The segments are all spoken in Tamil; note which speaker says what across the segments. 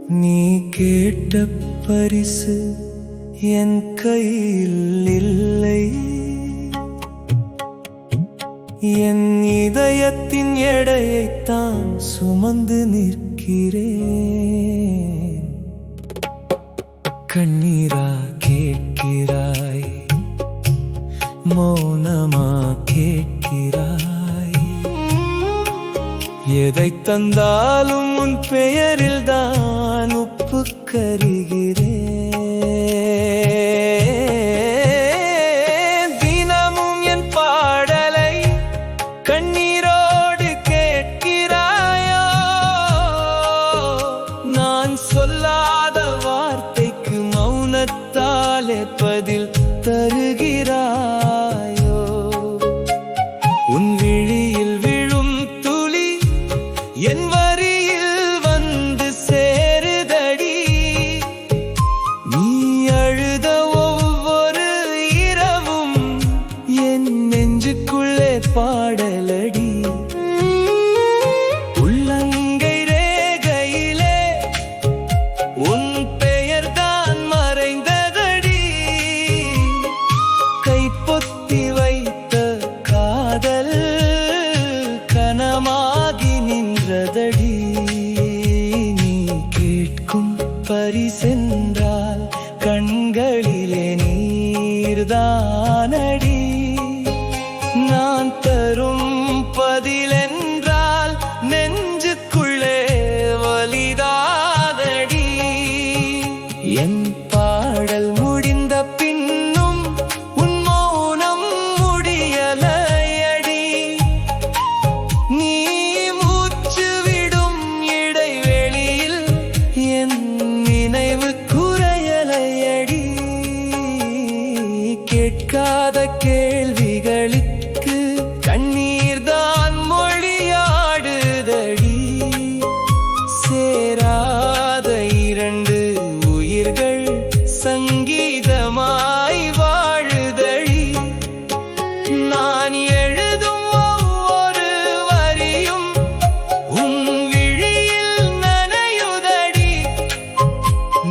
Speaker 1: நீ கேட்ட பரிசு என் கையில் இல்லை. என் இதயத்தின் எடையைத்தான் சுமந்து நிற்கிறேன். கண்ணீரா கேட்கிறாய், மௌனமா கேட்கிறாய். எதை தந்தாலும் உன் பெயரில் தான் உப்பு கருகிறேன். தினமும் என் பாடலை கண்ணீரோடு கேட்கிறாயோ? நான் சொல்லாத வார்த்தைக்கு மௌனத்தாலே பதில் தருகிறாயோ? உன் விழியில் விழும் துளி என் வரியில் வந்து சேருதடி. நீ அழுத ஒவ்வொரு இரவும் என் நெஞ்சுக்குள்ளே பாடலடி. உள்ளங்கை ரேகையிலே உன் பெயர் தான் மறைந்ததடி. கைப்பொத்தி வைத்த காதல் கனமாகி நின்றதடி. நீ கேட்கும் பரிசென்றால் கண்களிலே நீர்தானடி. நான் தரும் பதிலென்றால் நெஞ்சுக்குள்ளே வலிதானடி. என் பாடல் முடிந்த பின்னும் உன் மௌனம் முடியலையடி. நீ மூச்சு விடும் இடைவெளியில் என் நினைவு குறையலையடி. கேட்காத கேள்விகளுக்கு கண்ணீர் தான் மொழியாடுதடி. சேராத இரண்டு உயிர்கள் சங்கீதமாய் வாழுதடி. நான் எழுதும் ஒவ்வொரு வரியும் உன் விழியில் நனையுதடி.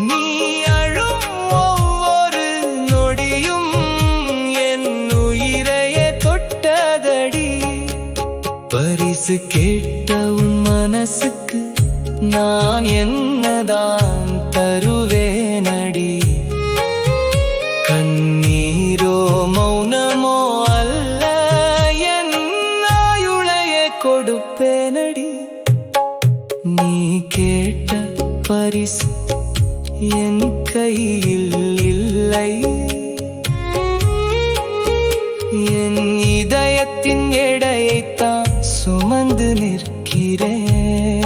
Speaker 1: நீ அழும் ஒவ்வொரு நொடியும் என் உயிரையே தொட்டதடி. பரிசு கேட்ட உன் மனசுக்கு நான் என்னதான் தருவேனடி. கண்ணீரோ மௌனமோ அல்ல, என் ஆயுளையே கொடுப்பேனடி. நீ கேட்ட பரிசு என் கையில் இல்லை. என் இதயத்தின் எடையைத்தான் சுமந்து நிற்கிறேன்.